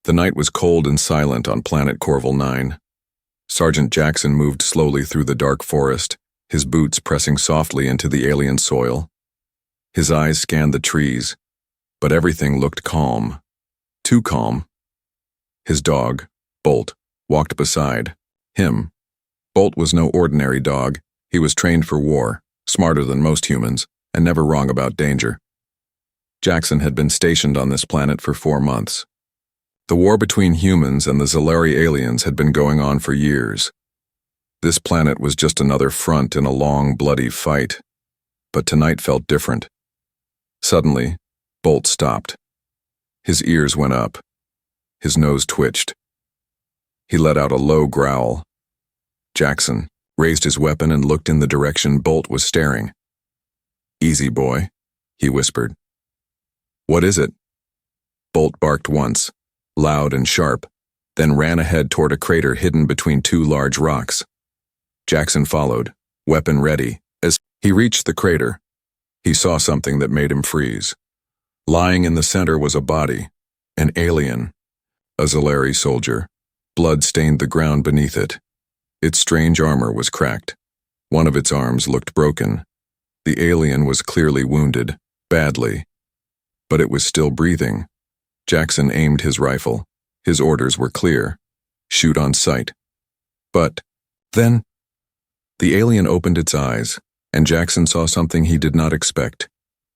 The night was cold and silent on planet Corval 9. Sergeant Jackson moved slowly through the dark forest, his boots pressing softly into the alien soil. His eyes scanned the trees, but everything looked calm. Too calm. His dog, Bolt, walked beside him. Bolt was no ordinary dog. He was trained for war, smarter than most humans, and never wrong about danger. Jackson had been stationed on this planet for 4 months. The war between humans and the Zalari aliens had been going on for years. This planet was just another front in a long, bloody fight. But tonight felt different. Suddenly, Bolt stopped. His ears went up. His nose twitched. He let out a low growl. Jackson raised his weapon and looked in the direction Bolt was staring. "Easy, boy," he whispered. "What is it?" Bolt barked once, loud and sharp, then ran ahead toward a crater hidden between 2 large rocks. Jackson followed, weapon ready. As he reached the crater, he saw something that made him freeze. Lying in the center was a body, an alien, a Zalari soldier. Blood stained the ground beneath it. Its strange armor was cracked. One of its arms looked broken. The alien was clearly wounded, badly, but it was still breathing. Jackson aimed his rifle. His orders were clear: shoot on sight. But then, the alien opened its eyes, and Jackson saw something he did not expect.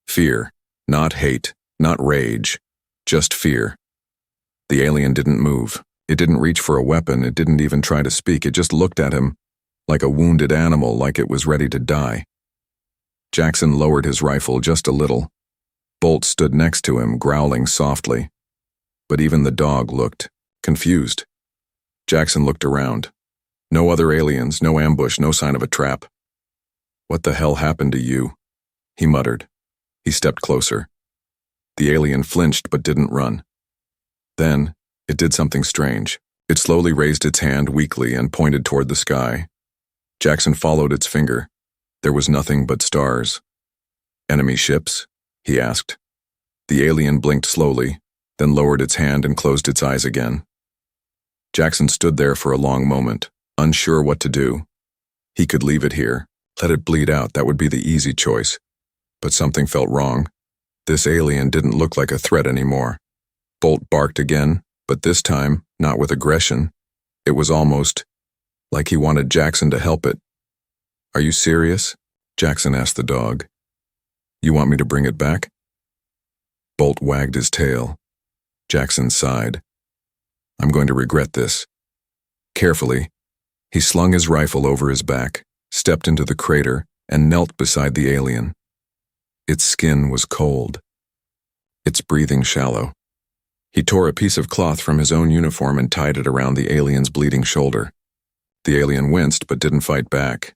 Fear, not hate, not rage, just fear. The alien didn't move. It didn't reach for a weapon. It didn't even try to speak. It just looked at him like a wounded animal, like it was ready to die. Jackson lowered his rifle just a little. Bolt stood next to him, growling softly. But even the dog looked confused. Jackson looked around. No other aliens, no ambush, no sign of a trap. "What the hell happened to you?" he muttered. He stepped closer. The alien flinched but didn't run. Then, it did something strange. It slowly raised its hand weakly and pointed toward the sky. Jackson followed its finger. There was nothing but stars. "Enemy ships?" he asked. The alien blinked slowly, then lowered its hand and closed its eyes again. Jackson stood there for a long moment, unsure what to do. He could leave it here, let it bleed out. That would be the easy choice. But something felt wrong. This alien didn't look like a threat anymore. Bolt barked again, but this time, not with aggression. It was almost like he wanted Jackson to help it. "Are you serious?" Jackson asked the dog. "You want me to bring it back?" Bolt wagged his tail. Jackson sighed. "I'm going to regret this." Carefully, he slung his rifle over his back, stepped into the crater, and knelt beside the alien. Its skin was cold. Its breathing shallow. He tore a piece of cloth from his own uniform and tied it around the alien's bleeding shoulder. The alien winced but didn't fight back.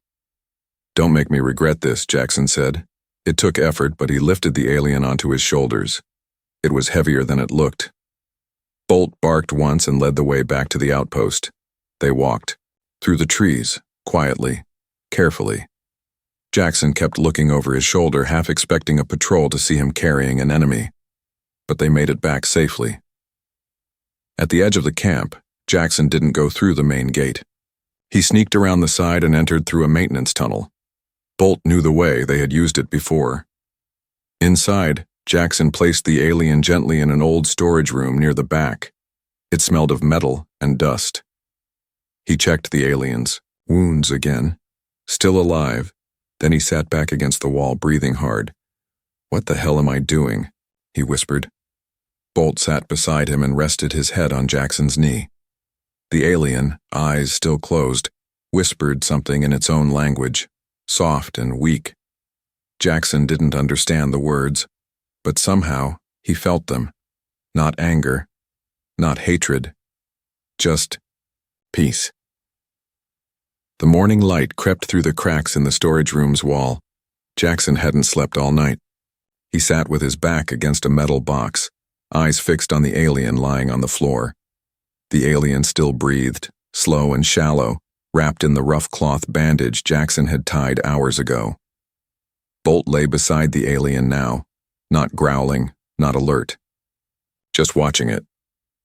"Don't make me regret this," Jackson said. It took effort, but he lifted the alien onto his shoulders. It was heavier than it looked. Bolt barked once and led the way back to the outpost. They walked through the trees, quietly, carefully. Jackson kept looking over his shoulder, half expecting a patrol to see him carrying an enemy. But they made it back safely. At the edge of the camp, Jackson didn't go through the main gate. He sneaked around the side and entered through a maintenance tunnel. Bolt knew the way. They had used it before. Inside, Jackson placed the alien gently in an old storage room near the back. It smelled of metal and dust. He checked the alien's wounds again. Still alive. Then he sat back against the wall, breathing hard. "What the hell am I doing?" he whispered. Bolt sat beside him and rested his head on Jackson's knee. The alien, eyes still closed, whispered something in its own language, soft and weak. Jackson didn't understand the words, but somehow he felt them. Not anger, not hatred, just peace. The morning light crept through the cracks in the storage room's wall. Jackson hadn't slept all night. He sat with his back against a metal box, eyes fixed on the alien lying on the floor. The alien still breathed, slow and shallow, wrapped in the rough cloth bandage Jackson had tied hours ago. Bolt lay beside the alien now, not growling, not alert. Just watching it,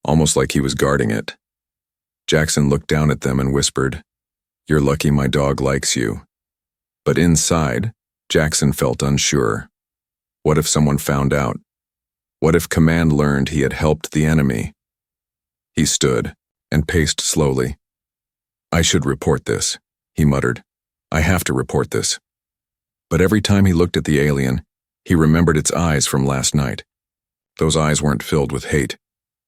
almost like he was guarding it. Jackson looked down at them and whispered, "You're lucky my dog likes you." But inside, Jackson felt unsure. What if someone found out? What if Command learned he had helped the enemy? He stood and paced slowly. "I should report this," he muttered. "I have to report this." But every time he looked at the alien, he remembered its eyes from last night. Those eyes weren't filled with hate.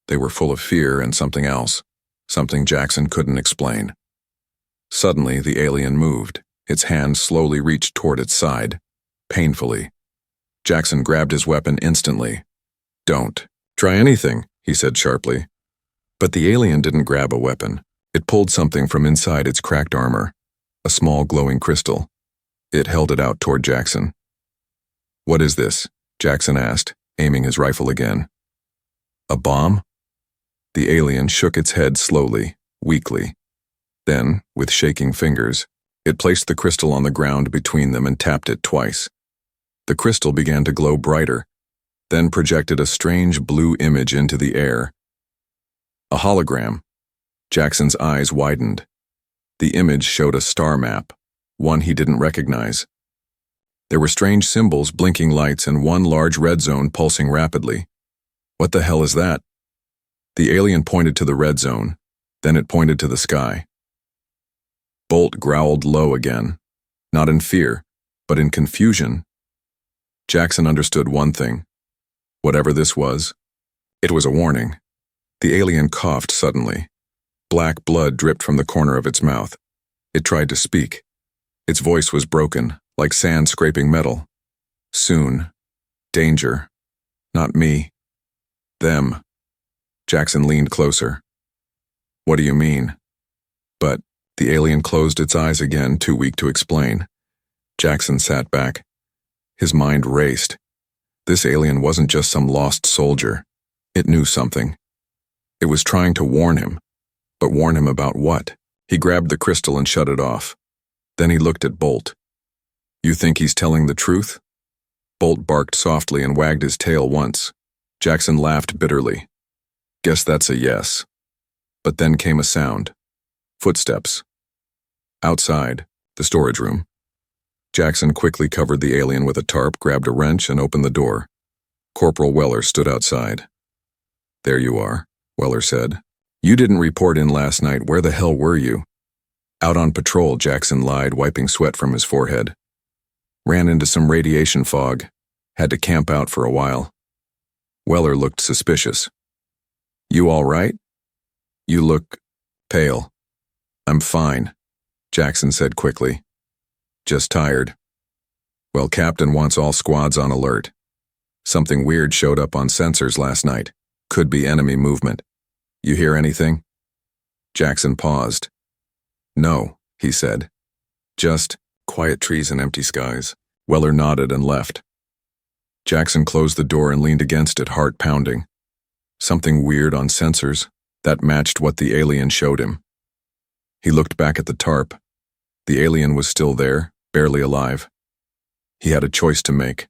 They were full of fear and something else, something Jackson couldn't explain. Suddenly, the alien moved. Its hand slowly reached toward its side, painfully. Jackson grabbed his weapon instantly. "Don't try anything," he said sharply. But the alien didn't grab a weapon. It pulled something from inside its cracked armor, a small glowing crystal. It held it out toward Jackson. "What is this?" Jackson asked, aiming his rifle again. "A bomb?" The alien shook its head slowly, weakly. Then, with shaking fingers, it placed the crystal on the ground between them and tapped it twice. The crystal began to glow brighter, then projected a strange blue image into the air. A hologram. Jackson's eyes widened. The image showed a star map, one he didn't recognize. There were strange symbols, blinking lights, and one large red zone pulsing rapidly. "What the hell is that?" The alien pointed to the red zone, then it pointed to the sky. Bolt growled low again, not in fear, but in confusion. Jackson understood one thing. Whatever this was, it was a warning. The alien coughed suddenly. Black blood dripped from the corner of its mouth. It tried to speak. Its voice was broken, like sand scraping metal. "Soon. Danger. Not me. Them." Jackson leaned closer. "What do you mean?" But the alien closed its eyes again, too weak to explain. Jackson sat back. His mind raced. This alien wasn't just some lost soldier. It knew something. It was trying to warn him. But warn him about what? He grabbed the crystal and shut it off. Then he looked at Bolt. "You think he's telling the truth?" Bolt barked softly and wagged his tail once. Jackson laughed bitterly. "Guess that's a yes." But then came a sound. Footsteps. Outside, the storage room. Jackson quickly covered the alien with a tarp, grabbed a wrench, and opened the door. Corporal Weller stood outside. "There you are," Weller said. "You didn't report in last night. Where the hell were you?" "Out on patrol," Jackson lied, wiping sweat from his forehead. "Ran into some radiation fog. Had to camp out for a while." Weller looked suspicious. "You all right? You look pale." "I'm fine," Jackson said quickly. "Just tired." "Well, Captain wants all squads on alert. Something weird showed up on sensors last night. Could be enemy movement. You hear anything?" Jackson paused. "No," he said. "Just quiet trees and empty skies." Weller nodded and left. Jackson closed the door and leaned against it, heart pounding. Something weird on sensors that matched what the alien showed him. He looked back at the tarp. The alien was still there, barely alive. He had a choice to make.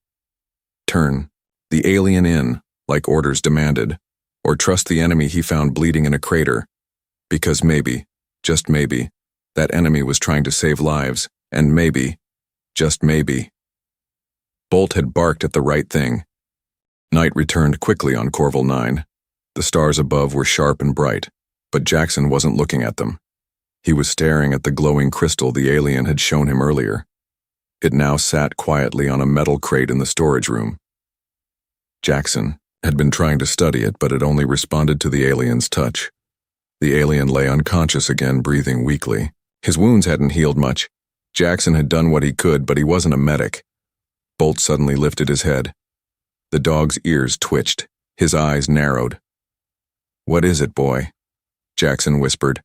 Turn the alien in, like orders demanded, or trust the enemy he found bleeding in a crater, because maybe, just maybe, that enemy was trying to save lives, and maybe, just maybe. Bolt had barked at the right thing. Night returned quickly on Corval 9. The stars above were sharp and bright, but Jackson wasn't looking at them. He was staring at the glowing crystal the alien had shown him earlier. It now sat quietly on a metal crate in the storage room. Jackson had been trying to study it, but it only responded to the alien's touch. The alien lay unconscious again, breathing weakly. His wounds hadn't healed much. Jackson had done what he could, but he wasn't a medic. Bolt suddenly lifted his head. The dog's ears twitched. His eyes narrowed. "What is it, boy?" Jackson whispered.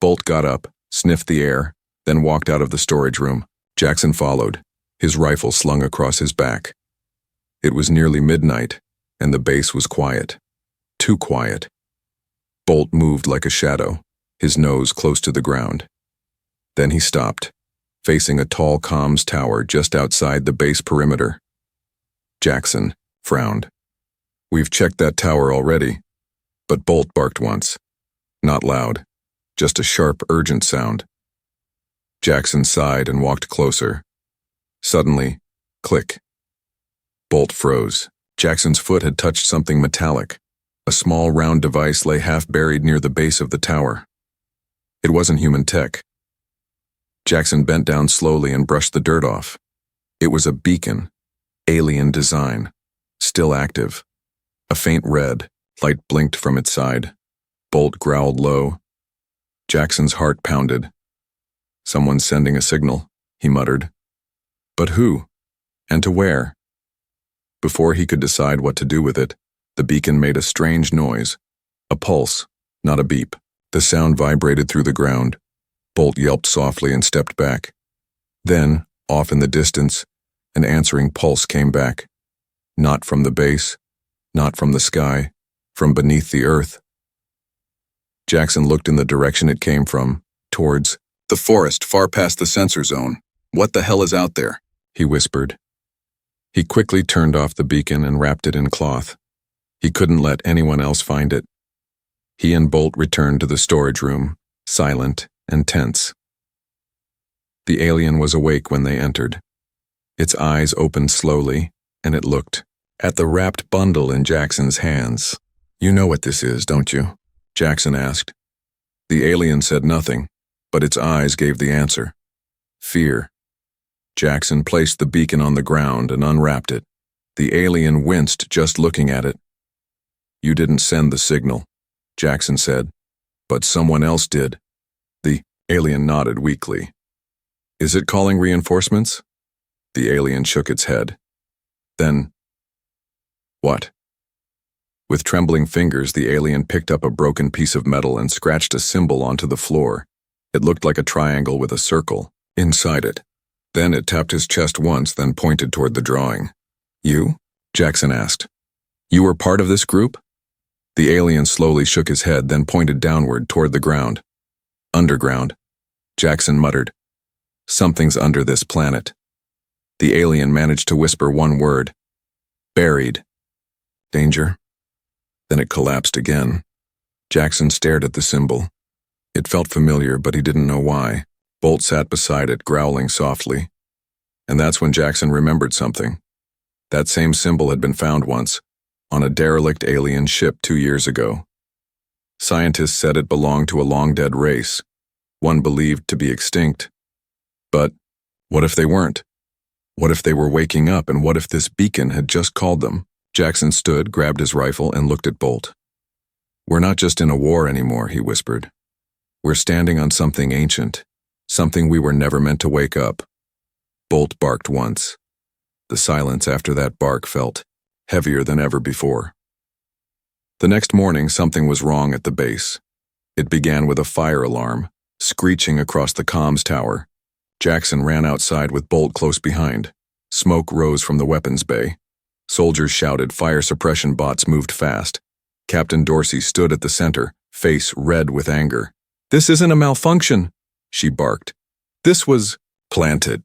Bolt got up, sniffed the air, then walked out of the storage room. Jackson followed, his rifle slung across his back. It was nearly midnight, and the base was quiet. Too quiet. Bolt moved like a shadow, his nose close to the ground. Then he stopped, facing a tall comms tower just outside the base perimeter. Jackson frowned. "We've checked that tower already." But Bolt barked once. Not loud, just a sharp, urgent sound. Jackson sighed and walked closer. Suddenly, click. Bolt froze. Jackson's foot had touched something metallic. A small, round device lay half buried near the base of the tower. It wasn't human tech. Jackson bent down slowly and brushed the dirt off. It was a beacon, alien design, still active. A faint red, light blinked from its side. Bolt growled low. Jackson's heart pounded. Someone's sending a signal, he muttered. But who? And to where? Before he could decide what to do with it, the beacon made a strange noise. A pulse, not a beep. The sound vibrated through the ground. Bolt yelped softly and stepped back. Then, off in the distance, an answering pulse came back. Not from the base, not from the sky, from beneath the earth. Jackson looked in the direction it came from, towards the forest far past the sensor zone. What the hell is out there? He whispered. He quickly turned off the beacon and wrapped it in cloth. He couldn't let anyone else find it. He and Bolt returned to the storage room, silent and tense. The alien was awake when they entered. Its eyes opened slowly, and it looked at the wrapped bundle in Jackson's hands. You know what this is, don't you? Jackson asked. The alien said nothing, but its eyes gave the answer. Fear. Jackson placed the beacon on the ground and unwrapped it. The alien winced just looking at it. You didn't send the signal, Jackson said, but someone else did. The alien nodded weakly. Is it calling reinforcements? The alien shook its head. Then, what? With trembling fingers, the alien picked up a broken piece of metal and scratched a symbol onto the floor. It looked like a triangle with a circle inside it. Then it tapped his chest once, then pointed toward the drawing. You? Jackson asked. You were part of this group? The alien slowly shook his head, then pointed downward toward the ground. Underground. Jackson muttered. Something's under this planet. The alien managed to whisper one word. Buried. Danger? Then it collapsed again. Jackson stared at the symbol. It felt familiar, but he didn't know why. Bolt sat beside it, growling softly. And that's when Jackson remembered something. That same symbol had been found once, on a derelict alien ship 2 years ago. Scientists said it belonged to a long-dead race, one believed to be extinct. But what if they weren't? What if they were waking up, and what if this beacon had just called them? Jackson stood, grabbed his rifle, and looked at Bolt. We're not just in a war anymore, he whispered. We're standing on something ancient, something we were never meant to wake up. Bolt barked once. The silence after that bark felt heavier than ever before. The next morning, something was wrong at the base. It began with a fire alarm, screeching across the comms tower. Jackson ran outside with Bolt close behind. Smoke rose from the weapons bay. Soldiers shouted, fire suppression bots moved fast. Captain Dorsey stood at the center, face red with anger. This isn't a malfunction, she barked. This was planted.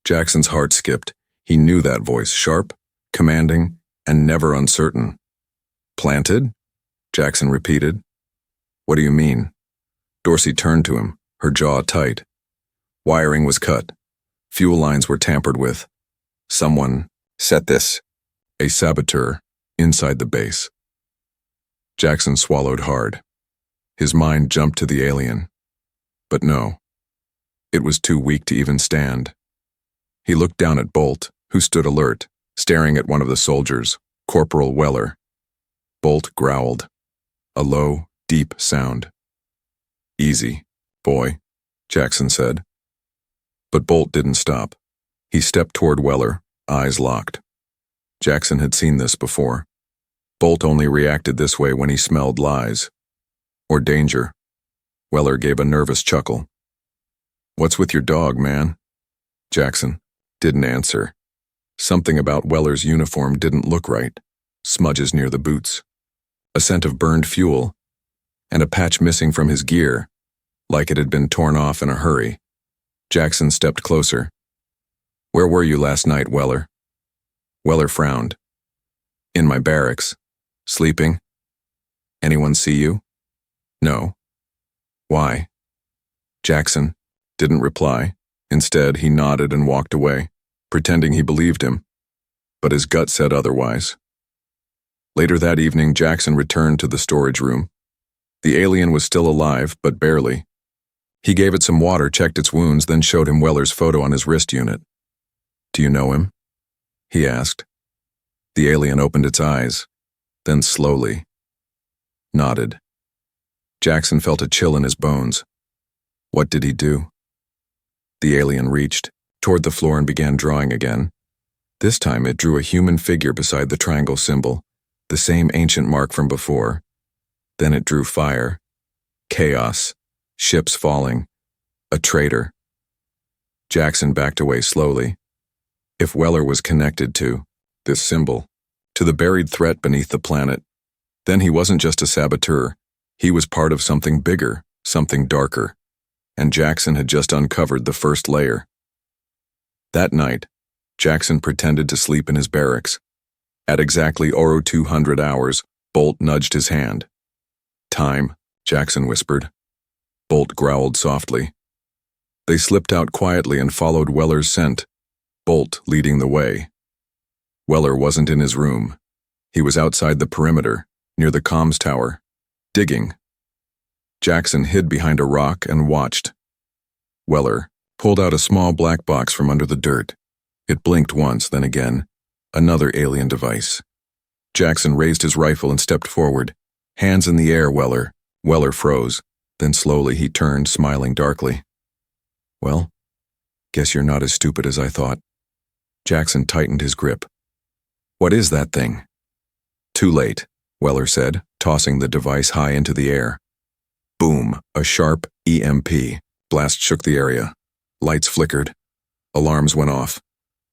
Jackson's heart skipped. He knew that voice, sharp, commanding, and never uncertain. Planted? Jackson repeated. What do you mean? Dorsey turned to him, her jaw tight. Wiring was cut. Fuel lines were tampered with. Someone set this. A saboteur inside the base. Jackson swallowed hard. His mind jumped to the alien. But no. It was too weak to even stand. He looked down at Bolt, who stood alert, staring at one of the soldiers, Corporal Weller. Bolt growled. A low, deep sound. Easy, boy, Jackson said. But Bolt didn't stop. He stepped toward Weller, eyes locked. Jackson had seen this before. Bolt only reacted this way when he smelled lies. Or danger. Weller gave a nervous chuckle. What's with your dog, man? Jackson didn't answer. Something about Weller's uniform didn't look right. Smudges near the boots. A scent of burned fuel. And a patch missing from his gear, like it had been torn off in a hurry. Jackson stepped closer. Where were you last night, Weller? Weller frowned. In my barracks. Sleeping? Anyone see you? No. Why? Jackson didn't reply. Instead, he nodded and walked away, pretending he believed him. But his gut said otherwise. Later that evening, Jackson returned to the storage room. The alien was still alive, but barely. He gave it some water, checked its wounds, then showed him Weller's photo on his wrist unit. Do you know him? He asked. The alien opened its eyes, then slowly nodded. Jackson felt a chill in his bones. What did he do? The alien reached toward the floor and began drawing again. This time it drew a human figure beside the triangle symbol, the same ancient mark from before. Then it drew fire, chaos, ships falling, a traitor. Jackson backed away slowly. If Weller was connected to this symbol, to the buried threat beneath the planet, then he wasn't just a saboteur. He was part of something bigger, something darker. And Jackson had just uncovered the first layer. That night, Jackson pretended to sleep in his barracks. At exactly 0200 hours, Bolt nudged his hand. Time, Jackson whispered. Bolt growled softly. They slipped out quietly and followed Weller's scent, Bolt leading the way. Weller wasn't in his room. He was outside the perimeter, near the comms tower, digging. Jackson hid behind a rock and watched. Weller pulled out a small black box from under the dirt. It blinked once, then again. Another alien device. Jackson raised his rifle and stepped forward. Hands in the air, Weller. Weller froze. Then slowly he turned, smiling darkly. Well, guess you're not as stupid as I thought. Jackson tightened his grip. What is that thing? Too late, Weller said, tossing the device high into the air. Boom, a sharp EMP. Blast shook the area. Lights flickered. Alarms went off.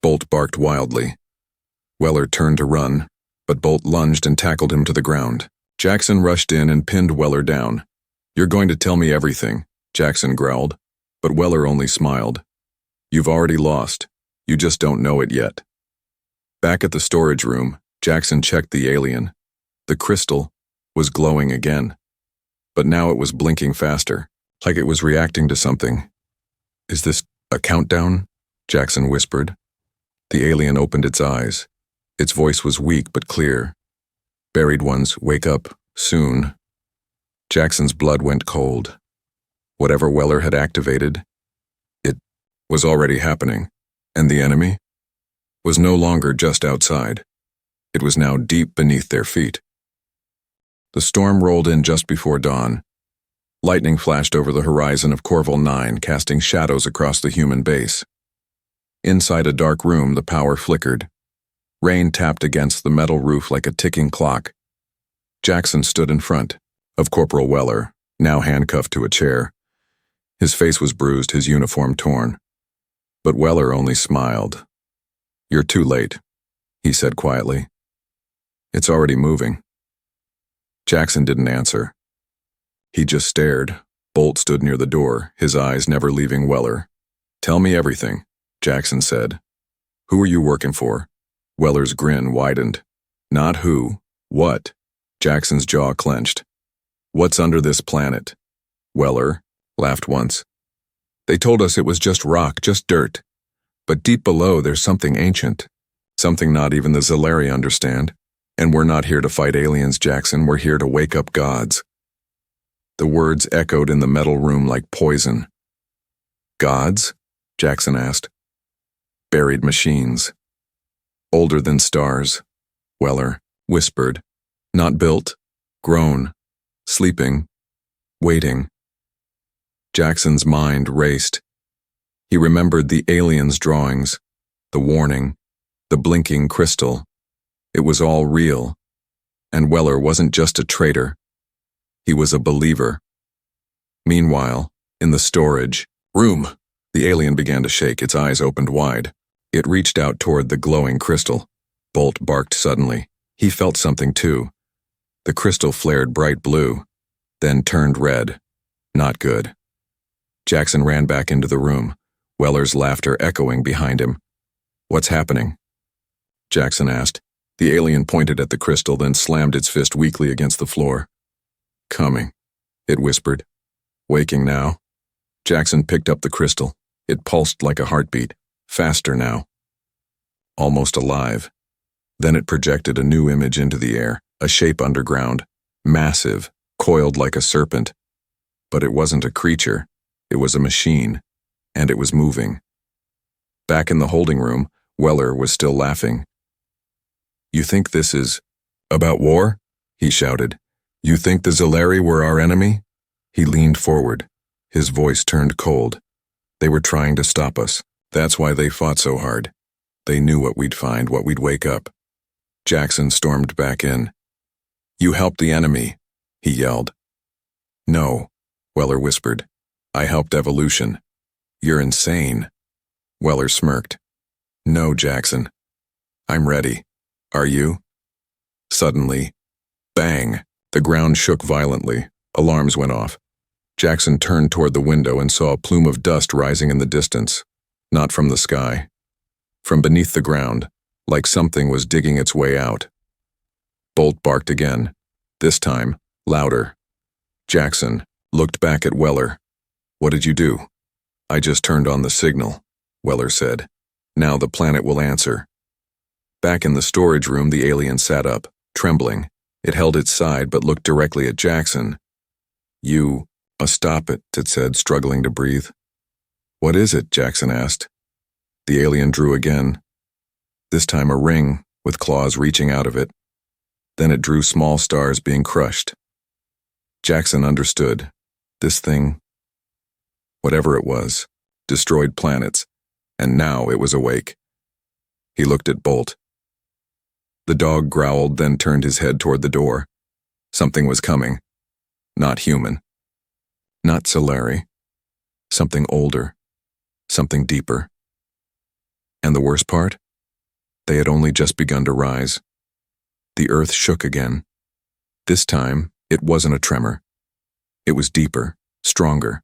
Bolt barked wildly. Weller turned to run, but Bolt lunged and tackled him to the ground. Jackson rushed in and pinned Weller down. You're going to tell me everything, Jackson growled, but Weller only smiled. You've already lost. You just don't know it yet. Back at the storage room, Jackson checked the alien. The crystal was glowing again. But now it was blinking faster, like it was reacting to something. Is this a countdown? Jackson whispered. The alien opened its eyes. Its voice was weak but clear. Buried ones, wake up, soon. Jackson's blood went cold. Whatever Weller had activated, it was already happening, and the enemy was no longer just outside. It was now deep beneath their feet. The storm rolled in just before dawn. Lightning flashed over the horizon of Corval 9, casting shadows across the human base. Inside a dark room, the power flickered. Rain tapped against the metal roof like a ticking clock. Jackson stood in front of Corporal Weller, now handcuffed to a chair. His face was bruised, his uniform torn. But Weller only smiled. You're too late, he said quietly. It's already moving. Jackson didn't answer. He just stared. Bolt stood near the door, his eyes never leaving Weller. Tell me everything, Jackson said. Who are you working for? Weller's grin widened. Not who, what? Jackson's jaw clenched. What's under this planet? Weller laughed once. They told us it was just rock, just dirt. But deep below there's something ancient. Something not even the Zellari understand. And we're not here to fight aliens, Jackson. We're here to wake up gods. The words echoed in the metal room like poison. Gods? Jackson asked. Buried machines. Older than stars, Weller whispered. Not built, grown, sleeping, waiting. Jackson's mind raced. He remembered the aliens' drawings, the warning, the blinking crystal. It was all real, and Weller wasn't just a traitor. He was a believer. Meanwhile, in the storage room, the alien began to shake, its eyes opened wide. It reached out toward the glowing crystal. Bolt barked suddenly. He felt something too. The crystal flared bright blue, then turned red. Not good. Jackson ran back into the room, Weller's laughter echoing behind him. What's happening? Jackson asked. The alien pointed at the crystal, then slammed its fist weakly against the floor. Coming, it whispered. Waking now. Jackson picked up the crystal. It pulsed like a heartbeat, faster now. Almost alive. Then it projected a new image into the air, a shape underground, massive, coiled like a serpent. But it wasn't a creature, it was a machine, and it was moving. Back in the holding room, Weller was still laughing. "You think this is about war?" he shouted. "You think the Zolari were our enemy?" He leaned forward. His voice turned cold. "They were trying to stop us. That's why they fought so hard. They knew what we'd find, what we'd wake up." Jackson stormed back in. "You helped the enemy," he yelled. "No," Weller whispered. "I helped evolution." "You're insane." Weller smirked. "No, Jackson. I'm ready. Are you?" Suddenly, bang! The ground shook violently. Alarms went off. Jackson turned toward the window and saw a plume of dust rising in the distance. Not from the sky. From beneath the ground, like something was digging its way out. Bolt barked again, this time louder. Jackson looked back at Weller. "What did you do?" "I just turned on the signal," Weller said. "Now the planet will answer." Back in the storage room, the alien sat up, trembling. It held its side but looked directly at Jackson. "You must stop it," it said, struggling to breathe. "What is it?" Jackson asked. The alien drew again. This time a ring, with claws reaching out of it. Then it drew small stars being crushed. Jackson understood. This thing, whatever it was, destroyed planets, and now it was awake. He looked at Bolt. The dog growled, then turned his head toward the door. Something was coming. Not human. Not Solari. Something older. Something deeper. And the worst part? They had only just begun to rise. The earth shook again. This time, it wasn't a tremor. It was deeper, stronger.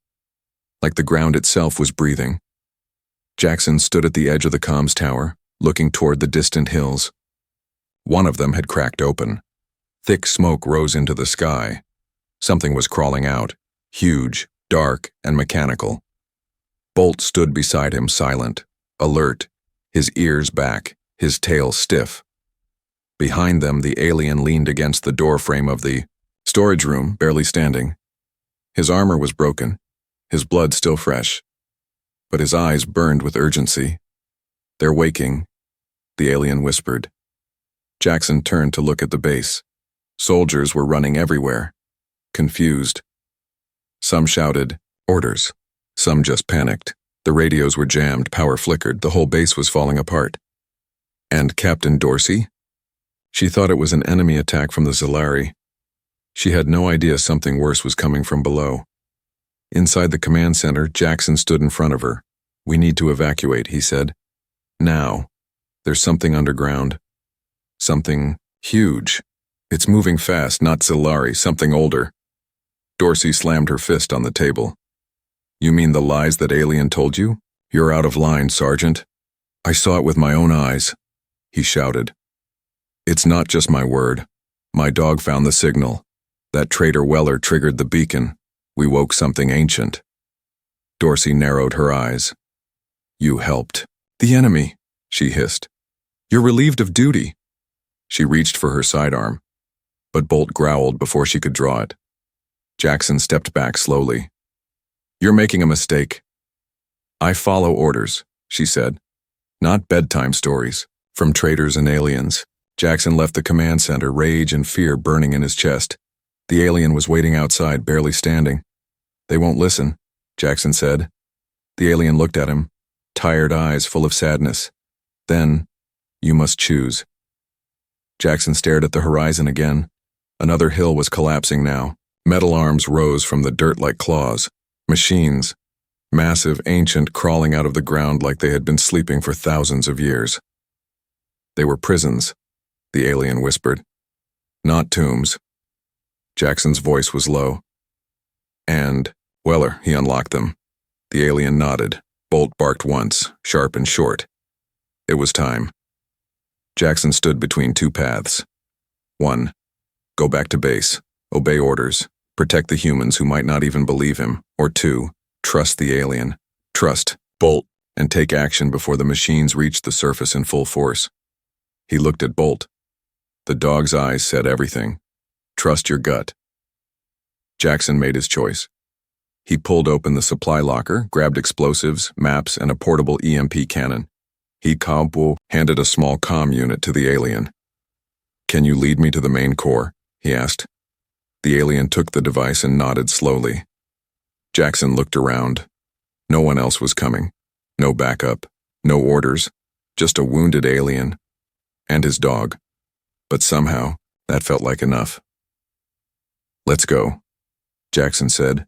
Like the ground itself was breathing. Jackson stood at the edge of the comms tower, looking toward the distant hills. One of them had cracked open. Thick smoke rose into the sky. Something was crawling out, huge, dark, and mechanical. Bolt stood beside him, silent, alert, his ears back, his tail stiff. Behind them, the alien leaned against the doorframe of the storage room, barely standing. His armor was broken, his blood still fresh, but his eyes burned with urgency. "They're waking," the alien whispered. Jackson turned to look at the base. Soldiers were running everywhere, confused. Some shouted, "Orders." Some just panicked. The radios were jammed, power flickered, the whole base was falling apart. And Captain Dorsey? She thought it was an enemy attack from the Zolari. She had no idea something worse was coming from below. Inside the command center, Jackson stood in front of her. "We need to evacuate," he said. "Now. There's something underground. Something huge. It's moving fast, not Zolari, something older." Dorsey slammed her fist on the table. "You mean the lies that alien told you? You're out of line, Sergeant. I saw it with my own eyes," he shouted. "It's not just my word. My dog found the signal. That traitor Weller triggered the beacon. We woke something ancient." Dorsey narrowed her eyes. "You helped." "The enemy," she hissed. "You're relieved of duty." She reached for her sidearm, but Bolt growled before she could draw it. Jackson stepped back slowly. "You're making a mistake." "I follow orders," she said. "Not bedtime stories from traitors and aliens." Jackson left the command center, rage and fear burning in his chest. The alien was waiting outside, barely standing. "They won't listen," Jackson said. The alien looked at him, tired eyes full of sadness. Then, "You must choose." Jackson stared at the horizon again. Another hill was collapsing now. Metal arms rose from the dirt like claws. Machines, massive, ancient, crawling out of the ground like they had been sleeping for thousands of years. "They were prisons," the alien whispered. "Not tombs." Jackson's voice was low. "And, Weller, he unlocked them." The alien nodded. Bolt barked once, sharp and short. It was time. Jackson stood between two paths. 1. Go back to base. Obey orders. Protect the humans who might not even believe him. Or 2, trust the alien. Trust Bolt and take action before the machines reach the surface in full force. He looked at Bolt. The dog's eyes said everything. Trust your gut. Jackson made his choice. He pulled open the supply locker, grabbed explosives, maps, and a portable EMP cannon. He handed a small comm unit to the alien. "Can you lead me to the main core?" he asked. The alien took the device and nodded slowly. Jackson looked around. No one else was coming. No backup, no orders, just a wounded alien and his dog. But somehow, that felt like enough. "Let's go," Jackson said.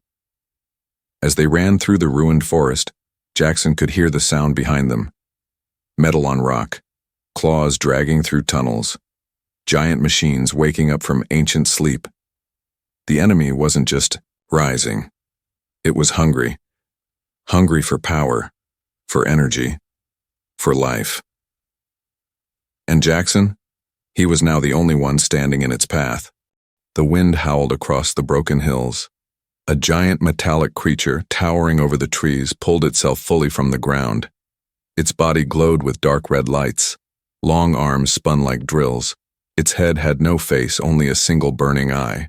As they ran through the ruined forest, Jackson could hear the sound behind them. Metal on rock, claws dragging through tunnels, giant machines waking up from ancient sleep. The enemy wasn't just rising. It was hungry. Hungry for power, for energy, for life. And Jackson? He was now the only one standing in its path. The wind howled across the broken hills. A giant metallic creature towering over the trees pulled itself fully from the ground. Its body glowed with dark red lights. Long arms spun like drills. Its head had no face, only a single burning eye.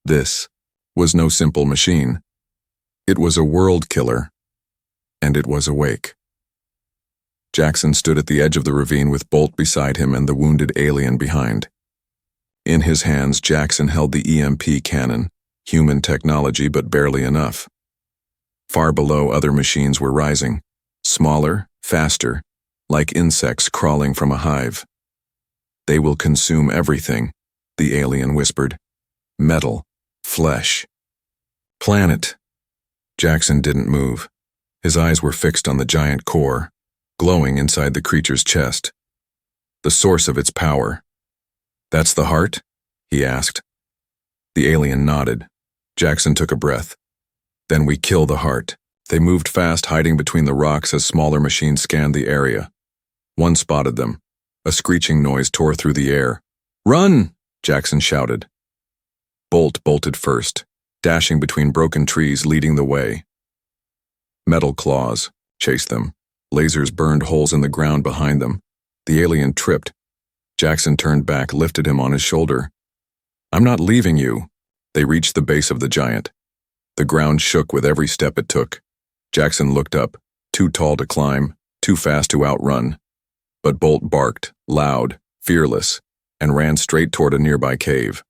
This was no simple machine. It was a world killer, and it was awake. Jackson stood at the edge of the ravine with Bolt beside him and the wounded alien behind. In his hands, Jackson held the EMP cannon, human technology but barely enough. Far below, other machines were rising, smaller, faster, like insects crawling from a hive. "They will consume everything," the alien whispered. "Metal, flesh, planet." Jackson didn't move. His eyes were fixed on the giant core, glowing inside the creature's chest. The source of its power. "That's the heart?" he asked. The alien nodded. Jackson took a breath. "Then we kill the heart." They moved fast, hiding between the rocks as smaller machines scanned the area. One spotted them. A screeching noise tore through the air. "Run!" Jackson shouted. Bolt bolted first, dashing between broken trees, leading the way. Metal claws chased them. Lasers burned holes in the ground behind them. The alien tripped. Jackson turned back, lifted him on his shoulder. "I'm not leaving you." They reached the base of the giant. The ground shook with every step it took. Jackson looked up, too tall to climb, too fast to outrun. But Bolt barked, loud, fearless, and ran straight toward a nearby cave.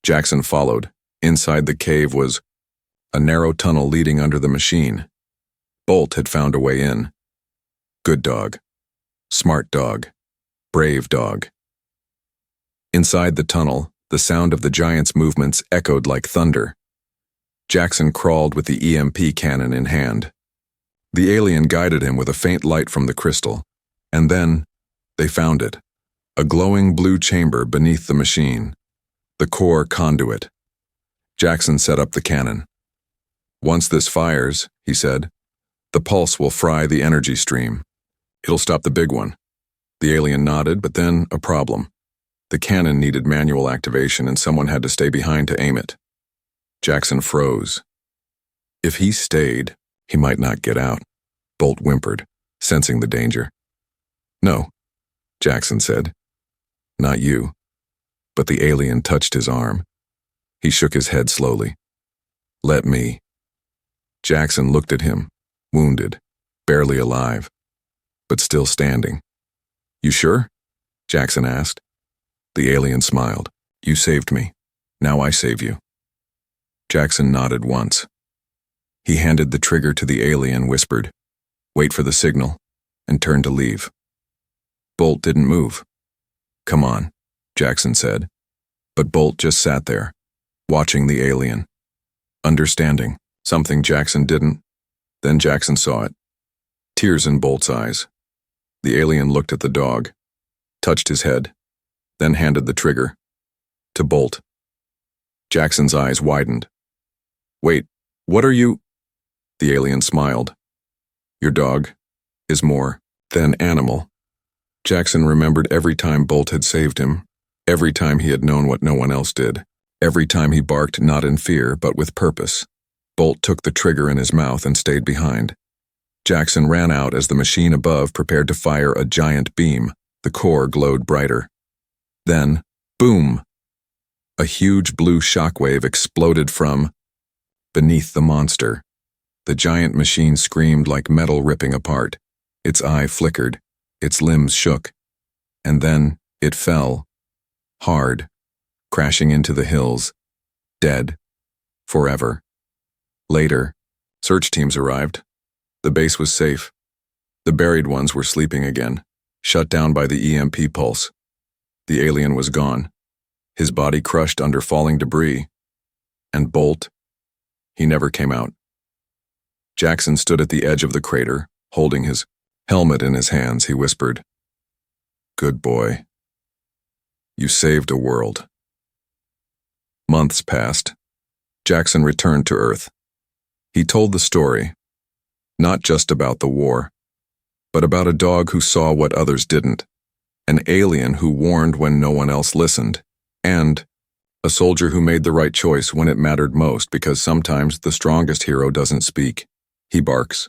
Jackson followed. Inside the cave was a narrow tunnel leading under the machine. Bolt had found a way in. Good dog. Smart dog. Brave dog. Inside the tunnel, the sound of the giant's movements echoed like thunder. Jackson crawled with the EMP cannon in hand. The alien guided him with a faint light from the crystal, and then they found it, a glowing blue chamber beneath the machine, the core conduit. Jackson set up the cannon. "Once this fires," he said, "the pulse will fry the energy stream. It'll stop the big one." The alien nodded, but then a problem. The cannon needed manual activation and someone had to stay behind to aim it. Jackson froze. If he stayed, he might not get out. Bolt whimpered, sensing the danger. "No," Jackson said. "Not you." But the alien touched his arm. He shook his head slowly. "Let me." Jackson looked at him, wounded, barely alive, but still standing. "You sure?" Jackson asked. The alien smiled. "You saved me. Now I save you." Jackson nodded once. He handed the trigger to the alien, whispered, "Wait for the signal," and turned to leave. Bolt didn't move. "Come on," Jackson said. But Bolt just sat there, watching the alien, understanding something Jackson didn't. Then Jackson saw it. Tears in Bolt's eyes. The alien looked at the dog, touched his head, then handed the trigger to Bolt. Jackson's eyes widened. "Wait, what are you?" The alien smiled. "Your dog is more than animal." Jackson remembered every time Bolt had saved him, every time he had known what no one else did. Every time he barked, not in fear, but with purpose. Bolt took the trigger in his mouth and stayed behind. Jackson ran out as the machine above prepared to fire a giant beam. The core glowed brighter. Then, boom! A huge blue shockwave exploded from beneath the monster. The giant machine screamed like metal ripping apart. Its eye flickered, its limbs shook, and then it fell, hard, crashing into the hills, dead, forever. Later, search teams arrived. The base was safe. The buried ones were sleeping again, shut down by the EMP pulse. The alien was gone, his body crushed under falling debris. And Bolt, he never came out. Jackson stood at the edge of the crater, holding his helmet in his hands. He whispered, "Good boy. You saved a world." Months passed. Jackson returned to Earth. He told the story, not just about the war, but about a dog who saw what others didn't, an alien who warned when no one else listened, and a soldier who made the right choice when it mattered most, because sometimes the strongest hero doesn't speak. He barks.